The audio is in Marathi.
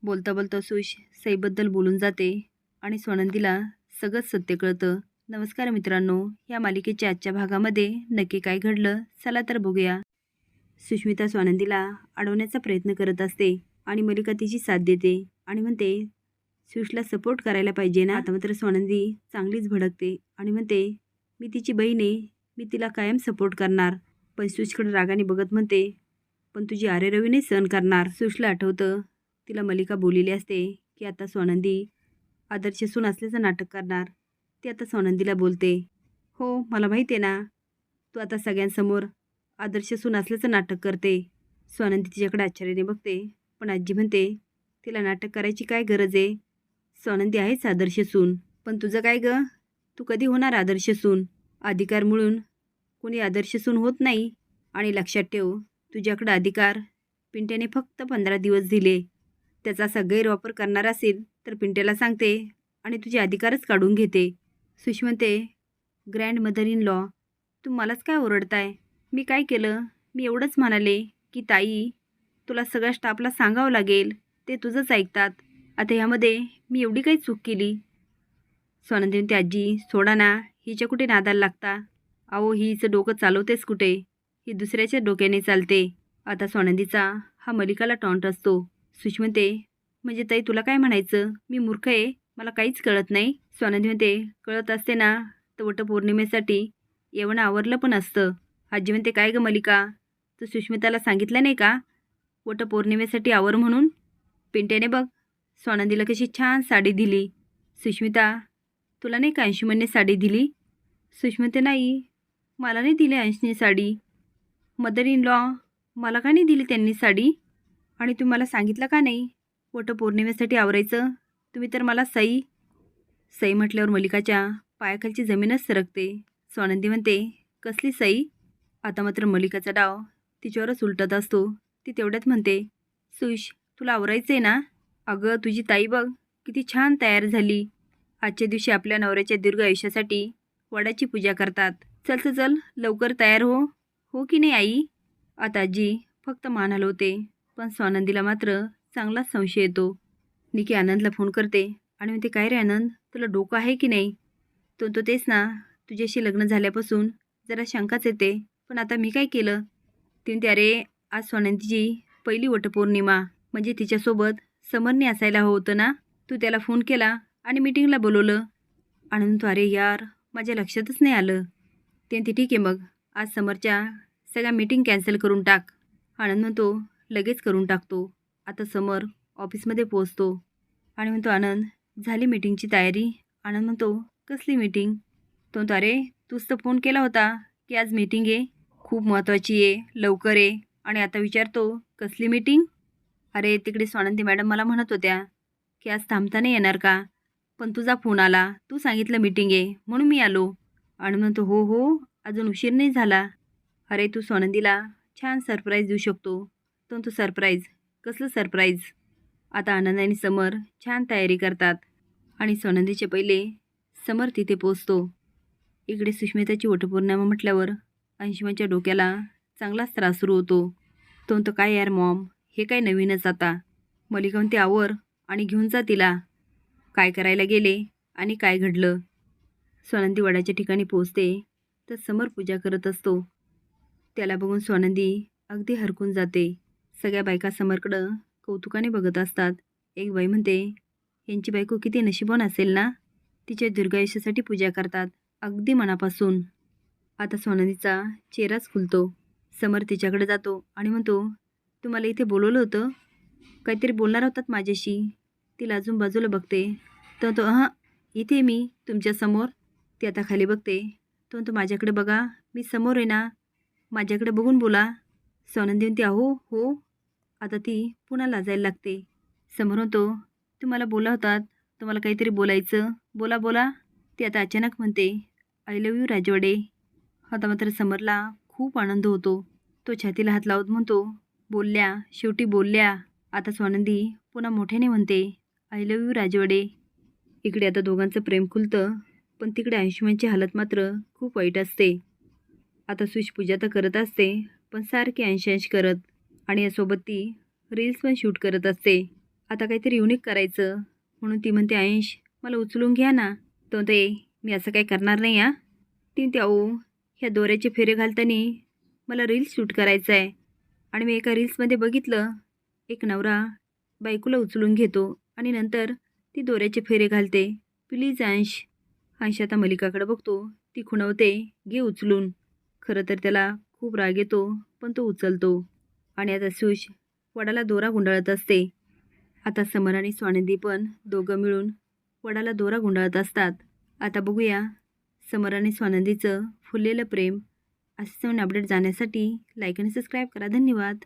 बोलता बोलता सुश सईबद्दल बोलून जाते आणि स्वानंदीला सगळंच सत्य कळतं. नमस्कार मित्रांनो, या मालिकेच्या आजच्या भागामध्ये नक्की काय घडलं चला तर बघूया. सुष्मिता स्वानंदीला अडवण्याचा प्रयत्न करत असते आणि मलिका तिची साथ देते आणि म्हणते सुशला सपोर्ट करायला पाहिजे ना. आता मात्र स्वानंदी चांगलीच भडकते आणि म्हणते मी तिची बहीण आहे, मी तिला कायम सपोर्ट करणार. पण सुशकडे रागाने बघत म्हणते पण तुझी आरेरवी नाही सहन करणार. सुशला आठवतं तिला मलिका बोललेली असते की आता स्वानंदी आदर्श सून असल्याचं नाटक करणार. ती आता स्वानंदीला बोलते हो मला माहिती आहे ना, तू आता सगळ्यांसमोर आदर्श सून असल्याचं नाटक करते. स्वानंदी तिच्याकडे आश्चर्याने बघते पण आजी म्हणते तिला नाटक करायची काय गरज आहे, स्वानंदी आहेच आदर्श सून. पण तुझं काय ग, तू कधी होणार आदर्श सून? अधिकार मिळून कोणी आदर्श सून होत नाही. आणि लक्षात ठेव तुझ्याकडे अधिकार पिंट्याने फक्त 15 दिवस दिले. त्याचा असा गैरवापर करणार असेल तर पिंट्याला सांगते आणि तुझे अधिकारच काढून घेते. सुश म्हणते ग्रँड मदर इन लॉ, तू मलाच काय ओरडताय? मी काय केलं? मी एवढंच म्हणाले की ताई तुला सगळ्या स्टाफला सांगावं लागेल, ते तुझंच ऐकतात. आता ह्यामध्ये मी एवढी काही चूक केली? स्वानंदी म्हणते आजी सोडा ना, हिच्या कुठे नादाला लागता? अहो हिचं डोकं चालवतेच कुठे, ही दुसऱ्याच्या डोक्याने चालते. आता स्वानंदीचा हा मलिकाला टॉन्ट असतो. सुश म्हणते म्हणजे ताई तुला काय म्हणायचं, मी मूर्ख आहे, मला काहीच कळत नाही? स्वानंदी म्हणते कळत असते ना तर वटपौर्णिमेसाठी येवणं आवरलं पण असतं. आजी म्हणते काय ग मलिका, तू सुष्मिताला सांगितलं नाही का वटपौर्णिमेसाठी आवर म्हणून? पिंट्याने बघ स्वानंदीला कशी छान साडी दिली. सुष्मिता तुला नाही का अंशुमनने साडी दिली? सुष्मिता नाही, मला नाही दिली अंशने साडी. मदर इन लॉ मला का नाही दिली त्यांनी साडी? आणि तुम्ही मला सांगितलं का नाही वटपौर्णिमेसाठी आवरायचं? तुम्ही तर मला सई सई म्हटल्यावर मलिकाच्या पायाखालची जमीनच सरकते. स्वानंदी म्हणते कसली सई? आता मात्र मलिकाचा डाव तिच्यावरच उलटत असतो. ती तेवढ्यात म्हणते सुश तुला आवरायचं आहे ना? अगं तुझी ताई बघ किती छान तयार झाली. आजच्या दिवशी आपल्या नवऱ्याच्या दीर्घ आयुष्यासाठी वडाची पूजा करतात. चल चल चल लवकर तयार हो. हो की नाही आई? आता आजी फक्त मान हलवते पण स्वानंदीला मात्र चांगलाच संशय येतो. निकी आनंदला फोन करते आणि म्हणते काय रे आनंद, तुला डोकं आहे की नाही? तो तेच ना, तुझ्याशी लग्न झाल्यापासून जरा शंकाच येते, पण आता मी काय केलं? ती म्हणते अरे आज स्वानंदीची पहिली वटपौर्णिमा, म्हणजे तिच्यासोबत समरने असायला हवं होतं ना. तू त्याला फोन केला आणि मीटिंगला बोलवलं. आनंद म्हणतो अरे यार माझ्या लक्षातच नाही आलं. ते म्हणते ठीक आहे मग आज समरच्या सगळ्या मीटिंग कॅन्सल करून टाक. आनंद म्हणतो लगेच करून टाकतो. आता समर ऑफिसमध्ये पोहोचतो आणि म्हणतो आनंद झाली मीटिंगची तयारी? आनंद म्हणतो कसली मीटिंग? तो म्हणतो अरे तूच तर फोन केला होता की आज मीटिंग आहे, खूप महत्त्वाची आहे, लवकर आहे. आणि आता विचारतो कसली मीटिंग? अरे तिकडे स्वानंदी मॅडम मला म्हणत होत्या की आज थांबता नाही येणार का, पण तुझा फोन आला, तू सांगितलं मीटिंग आहे म्हणून मी आलो. आणि म्हणतो हो हो अजून उशीर नाही झाला. अरे तू स्वानंदीला छान सरप्राईज देऊ शकतो. तो सरप्राईज? कसलं सरप्राईज? आता आनंद आणि समर छान तयारी करतात आणि स्वानंदीचे पहिले समर तिथे पोचतो. इकडे सुष्मिताची वटपौर्णिमा म्हटल्यावर अंशुमनच्या डोक्याला चांगलाच त्रास सुरू होतो. तो म्हणतो काय यार मॉम, हे काय नवीनच आता. मलिका म्हणते आवर आणि घेऊन जा तिला. काय करायला गेले आणि काय घडलं? स्वानंदी वडाच्या ठिकाणी पोचते तर समर पूजा करत असतो. त्याला बघून स्वानंदी अगदी हरकून जाते. सगळ्या बायका समरकडं कौतुकाने बघत असतात. एक बाई म्हणते यांची बायको किती नशीबवान असेल ना, तिच्या दीर्घायुष्यासाठी पूजा करतात अगदी मनापासून. आता स्वानंदीचा चेहराच खुलतो. समर तिच्याकडे जातो आणि म्हणतो तुम्हाला इथे बोलवलं होतं, काहीतरी बोलणार होतात माझ्याशी. ती लाजून बाजूला बघते. तो हां इथे मी तुमच्यासमोर. ती आता खाली बघते. तो माझ्याकडे बघा, मी समोर आहे ना, माझ्याकडे बघून बोला. स्वानंदी म्हणते अहो हो. आता ती पुन्हा लाजायला लागते. समोर होतो तुम्हाला बोला होतात, तुम्हाला काहीतरी बोलायचं, बोला बोला. ती आता अचानक म्हणते आय लव्ह यू राजवाडे. आता मात्र समरला खूप आनंद होतो. तो छातीला हात लावत म्हणतो बोलल्या, शेवटी बोलल्या. आता स्वानंदी पुन्हा मोठ्याने म्हणते आय लव्ह यू राजवाडे. इकडे आता दोघांचं प्रेम खुलतं पण तिकडे अंशुमनची हालत मात्र खूप वाईट असते. आता सुश पूजा तर करत असते पण सारखी अंश करत आणि यासोबत ती रील्स पण शूट करत असते. आता काहीतरी युनिक करायचं. म्हणून ती म्हणते, अंश मला उचलून घ्या ना. तो म्हणते, मी असं काही करणार नाही हा. ती म्हणते, अहो ह्या दोऱ्याचे फेरे घालताना मला रील्स शूट करायचं आहे. आणि मी एका रील्समध्ये बघितलं, एक नवरा बायकोला उचलून घेतो आणि नंतर ती दोऱ्याचे फेरे घालते. प्लीज अंश. अंश आता मलिकाकडे बघतो. ती खुणवते, घे उचलून. खरं तर त्याला खूप राग येतो, पण तो उचलतो. आणि आता सुश वडाला दोरा गुंडाळत असते. आता समर आणि स्वानंदी पण दोघं मिळून वडाला दोरा गुंडाळत असतात. आता बघूया समर आणि स्वानंदीचं फुललेलं प्रेम. असेच नवीन अपडेट जाण्यासाठी लाईक आणि सबस्क्राईब करा. धन्यवाद.